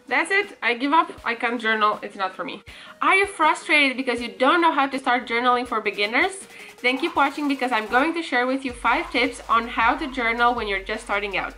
That's it. I give up. I can't journal. It's not for me. Are you frustrated because you don't know how to start journaling for beginners? Then keep watching because I'm going to share with you 5 tips on how to journal when you're just starting out.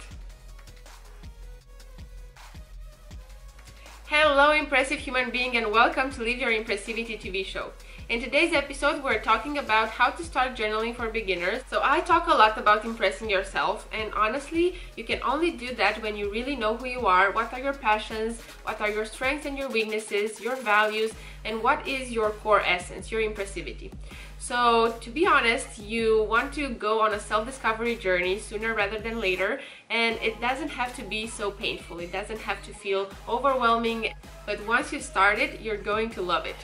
Hello, impressive human being, and welcome to Live Your Impressivity TV show. In today's episode, we're talking about how to start journaling for beginners. So I talk a lot about impressing yourself, and honestly, you can only do that when you really know who you are, what are your passions, what are your strengths and your weaknesses, your values, and what is your core essence, your impressivity. So to be honest, you want to go on a self-discovery journey sooner rather than later, and it doesn't have to be so painful. It doesn't have to feel overwhelming, but once you start it, you're going to love it.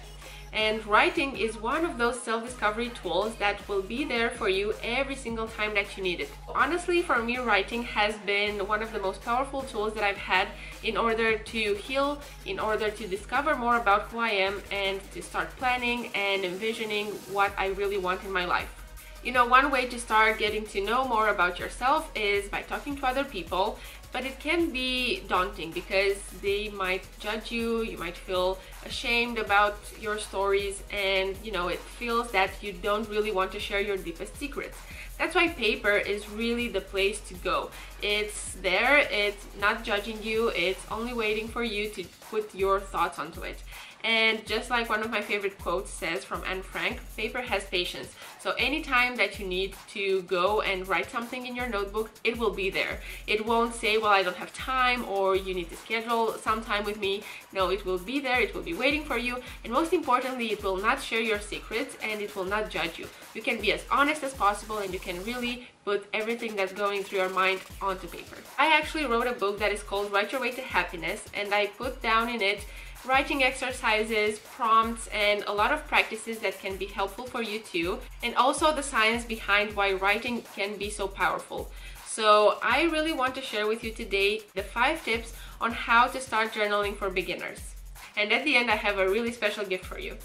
And writing is one of those self-discovery tools that will be there for you every single time that you need it. Honestly, for me, writing has been one of the most powerful tools that I've had in order to heal, in order to discover more about who I am, and to start planning and envisioning what I really want in my life. You know, one way to start getting to know more about yourself is by talking to other people, but it can be daunting because they might judge you, you might feel ashamed about your stories, and you know, it feels that you don't really want to share your deepest secrets. That's why paper is really the place to go. It's there, it's not judging you, it's only waiting for you to put your thoughts onto it. And just like one of my favorite quotes says from Anne Frank, paper has patience. So anytime that you need to go and write something in your notebook, it will be there. It won't say, well, I don't have time, or you need to schedule some time with me. No, it will be there, it will be waiting for you. And most importantly, it will not share your secrets and it will not judge you. You can be as honest as possible, and you can really put everything that's going through your mind onto paper. I actually wrote a book that is called Write Your Way to Happiness, and I put down in it writing exercises, prompts, and a lot of practices that can be helpful for you too, and also the science behind why writing can be so powerful. So I really want to share with you today the 5 tips on how to start journaling for beginners. And at the end, I have a really special gift for you.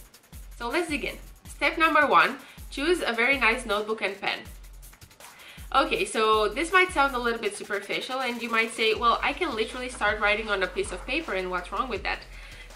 So let's begin. Step number 1, choose a very nice notebook and pen. Okay, so this might sound a little bit superficial, and you might say, well, I can literally start writing on a piece of paper, and what's wrong with that?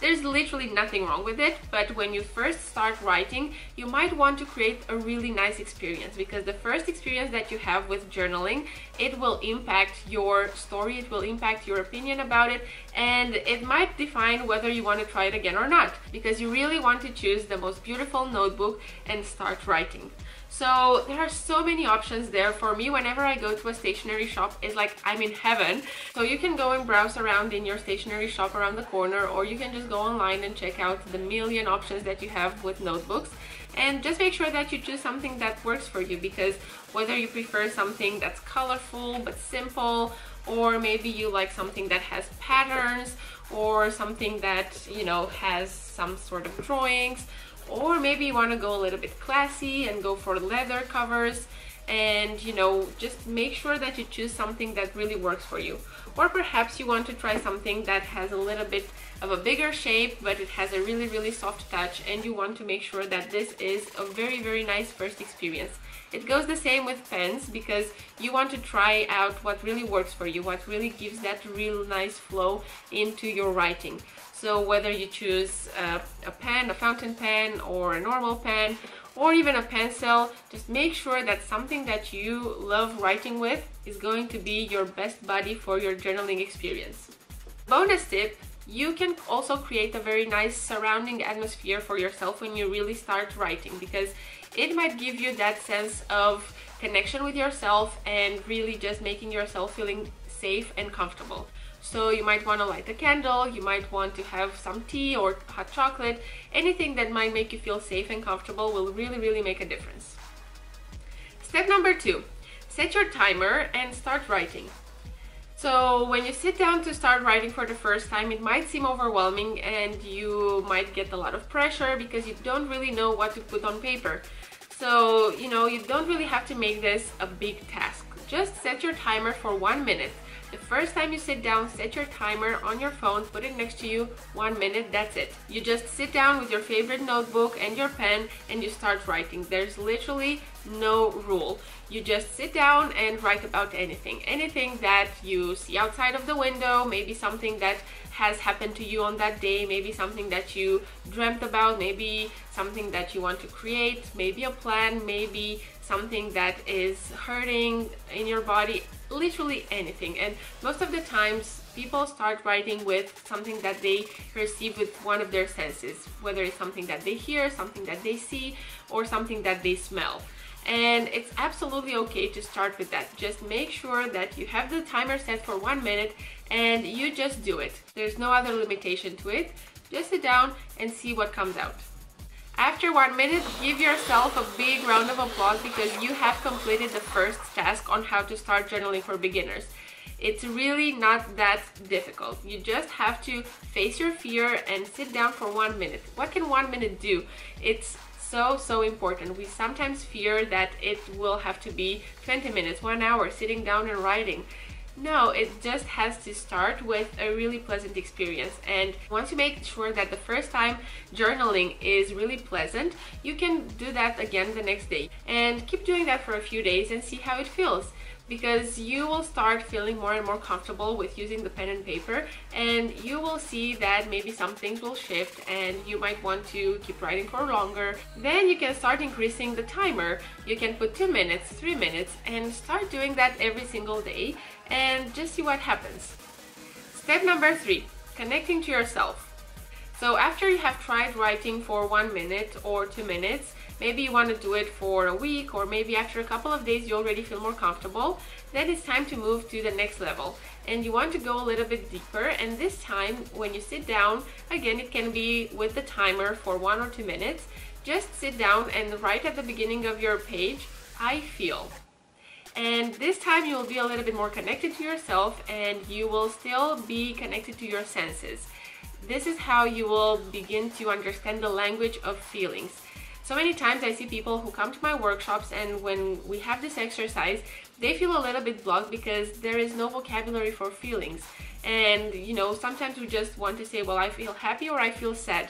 There's literally nothing wrong with it, but when you first start writing, you might want to create a really nice experience, because the first experience that you have with journaling, it will impact your story, it will impact your opinion about it, and it might define whether you want to try it again or not, because you really want to choose the most beautiful notebook and start writing. So there are so many options there. For me, whenever I go to a stationery shop, it's like I'm in heaven. So you can go and browse around in your stationery shop around the corner, or you can just go online and check out the million options that you have with notebooks. And just make sure that you choose something that works for you, because whether you prefer something that's colorful but simple, or maybe you like something that has patterns, or something that, you know, has some sort of drawings, or maybe you want to go a little bit classy and go for leather covers, and you know, just make sure that you choose something that really works for you. Or perhaps you want to try something that has a little bit of a bigger shape, but it has a really soft touch, and you want to make sure that this is a very nice first experience. It goes the same with pens, because you want to try out what really works for you, what really gives that real nice flow into your writing. So whether you choose a pen, a fountain pen, or a normal pen, or even a pencil, just make sure that something that you love writing with is going to be your best buddy for your journaling experience. Bonus tip, you can also create a very nice surrounding atmosphere for yourself when you really start writing, because it might give you that sense of connection with yourself and really just making yourself feeling safe and comfortable. So you might want to light a candle, you might want to have some tea or hot chocolate. Anything that might make you feel safe and comfortable will really make a difference. Step number 2, set your timer and start writing. So when you sit down to start writing for the first time, it might seem overwhelming and you might get a lot of pressure because you don't really know what to put on paper. So, you know, you don't really have to make this a big task. Just set your timer for 1 minute. The first time you sit down, set your timer on your phone, put it next to you, 1 minute, that's it. You just sit down with your favorite notebook and your pen and you start writing. There's literally no rule. You just sit down and write about anything. Anything that you see outside of the window, maybe something that has happened to you on that day, maybe something that you dreamt about, maybe something that you want to create, maybe a plan, maybe something that is hurting in your body, literally anything. And most of the times people start writing with something that they receive with one of their senses, whether it's something that they hear, something that they see, or something that they smell. And it's absolutely okay to start with that. Just make sure that you have the timer set for 1 minute and you just do it. There's no other limitation to it. Just sit down and see what comes out. After 1 minute, give yourself a big round of applause because you have completed the first task on how to start journaling for beginners. It's really not that difficult. You just have to face your fear and sit down for 1 minute. What can 1 minute do? It's so important. We sometimes fear that it will have to be 20 minutes, 1 hour sitting down and writing. No, it just has to start with a really pleasant experience. And once you make sure that the first time journaling is really pleasant, you can do that again the next day. And keep doing that for a few days and see how it feels. Because you will start feeling more and more comfortable with using the pen and paper, and you will see that maybe some things will shift and you might want to keep writing for longer. Then you can start increasing the timer. You can put 2 minutes, 3 minutes, and start doing that every single day and just see what happens. Step number 3, connecting to yourself. So after you have tried writing for 1 minute or 2 minutes, maybe you want to do it for a week, or maybe after a couple of days you already feel more comfortable, then it's time to move to the next level. And you want to go a little bit deeper, and this time when you sit down, again it can be with the timer for 1 or 2 minutes, just sit down and write at the beginning of your page, I feel. And this time you will be a little bit more connected to yourself and you will still be connected to your senses. This is how you will begin to understand the language of feelings. So many times I see people who come to my workshops, and when we have this exercise, they feel a little bit blocked because there is no vocabulary for feelings. And you know, sometimes we just want to say, well, I feel happy or I feel sad.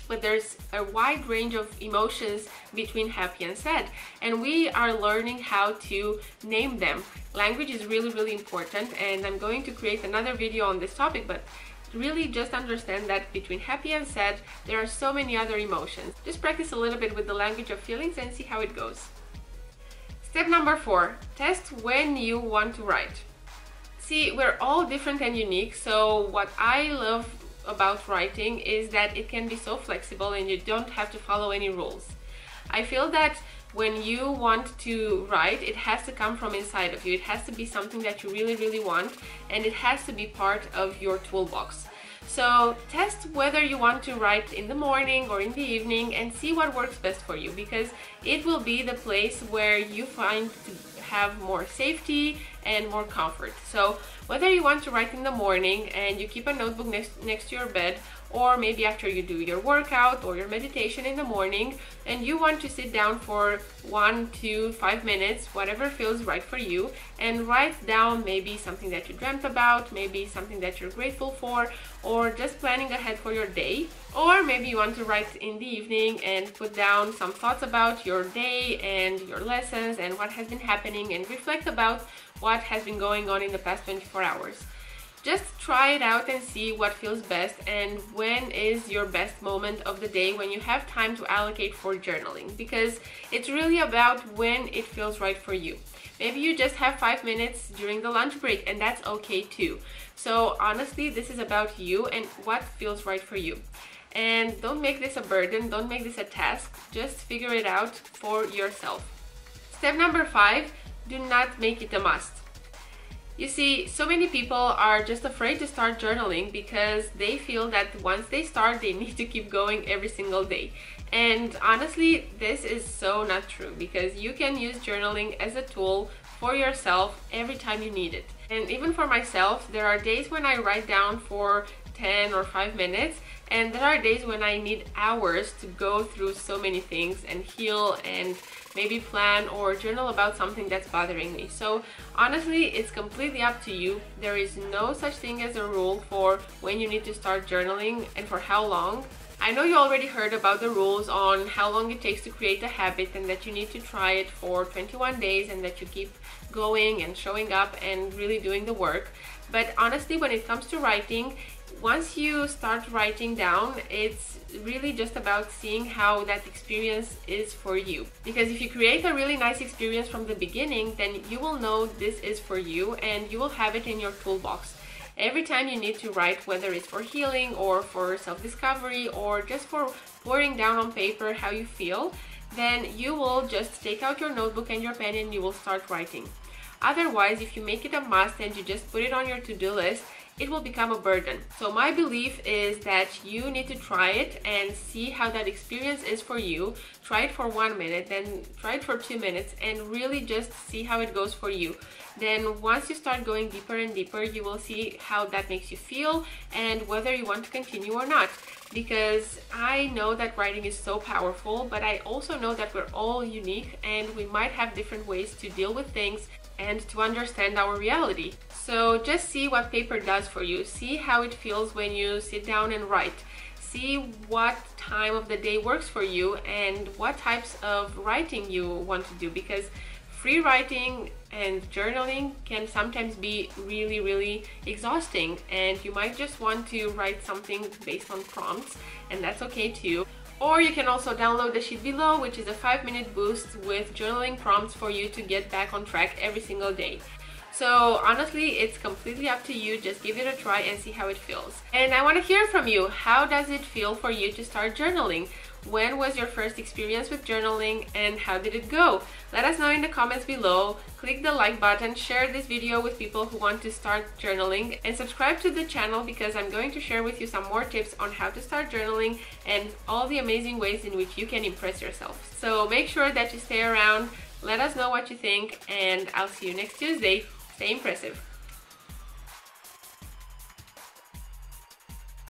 But there's a wide range of emotions between happy and sad, and we are learning how to name them. Language is really important, and I'm going to create another video on this topic, but really just understand that between happy and sad, there are so many other emotions. Just practice a little bit with the language of feelings and see how it goes. Step number 4, test when you want to write. See, we're all different and unique, so what I love about writing is that it can be so flexible and you don't have to follow any rules. I feel that when you want to write, it has to come from inside of you. It has to be something that you really want, and it has to be part of your toolbox. So test whether you want to write in the morning or in the evening and see what works best for you, because it will be the place where you find to have more safety and more comfort. So whether you want to write in the morning and you keep a notebook next to your bed, or maybe after you do your workout or your meditation in the morning and you want to sit down for 1 to 5 minutes, whatever feels right for you, and write down maybe something that you dreamt about, maybe something that you're grateful for, or just planning ahead for your day. Or maybe you want to write in the evening and put down some thoughts about your day and your lessons and what has been happening, and reflect about what has been going on in the past 24 hours. Just try it out and see what feels best, and when is your best moment of the day when you have time to allocate for journaling, because it's really about when it feels right for you. Maybe you just have 5 minutes during the lunch break, and that's okay too. So honestly, this is about you and what feels right for you. And don't make this a burden, don't make this a task, just figure it out for yourself. Step number 5, do not make it a must. You see, so many people are just afraid to start journaling because they feel that once they start, they need to keep going every single day. And honestly, this is so not true, because you can use journaling as a tool for yourself every time you need it. And even for myself, there are days when I write down for 10 or 5 minutes, and there are days when I need hours to go through so many things and heal and maybe plan or journal about something that's bothering me. So honestly, it's completely up to you. There is no such thing as a rule for when you need to start journaling and for how long. I know you already heard about the rules on how long it takes to create a habit, and that you need to try it for 21 days and that you keep going and showing up and really doing the work. But honestly, when it comes to writing, once you start writing down, it's really just about seeing how that experience is for you. Because if you create a really nice experience from the beginning, then you will know this is for you and you will have it in your toolbox. Every time you need to write, whether it's for healing or for self-discovery or just for pouring down on paper how you feel, then you will just take out your notebook and your pen and you will start writing. Otherwise, if you make it a must and you just put it on your to-do list, it will become a burden. So my belief is that you need to try it and see how that experience is for you. Try it for 1 minute, then try it for 2 minutes, and really just see how it goes for you. Then once you start going deeper and deeper, you will see how that makes you feel and whether you want to continue or not. Because I know that writing is so powerful, but I also know that we're all unique and we might have different ways to deal with things and to understand our reality. So just see what paper does for you. See how it feels when you sit down and write. See what time of the day works for you and what types of writing you want to do, because free writing and journaling can sometimes be really exhausting, and you might just want to write something based on prompts, and that's okay too. Or you can also download the sheet below, which is a 5-minute boost with journaling prompts for you to get back on track every single day. So honestly, it's completely up to you. Just give it a try and see how it feels. And I want to hear from you. How does it feel for you to start journaling? When was your first experience with journaling and how did it go? Let us know in the comments below. Click the like button, share this video with people who want to start journaling, and subscribe to the channel because I'm going to share with you some more tips on how to start journaling and all the amazing ways in which you can impress yourself. So make sure that you stay around, let us know what you think, and I'll see you next Tuesday. Stay impressive.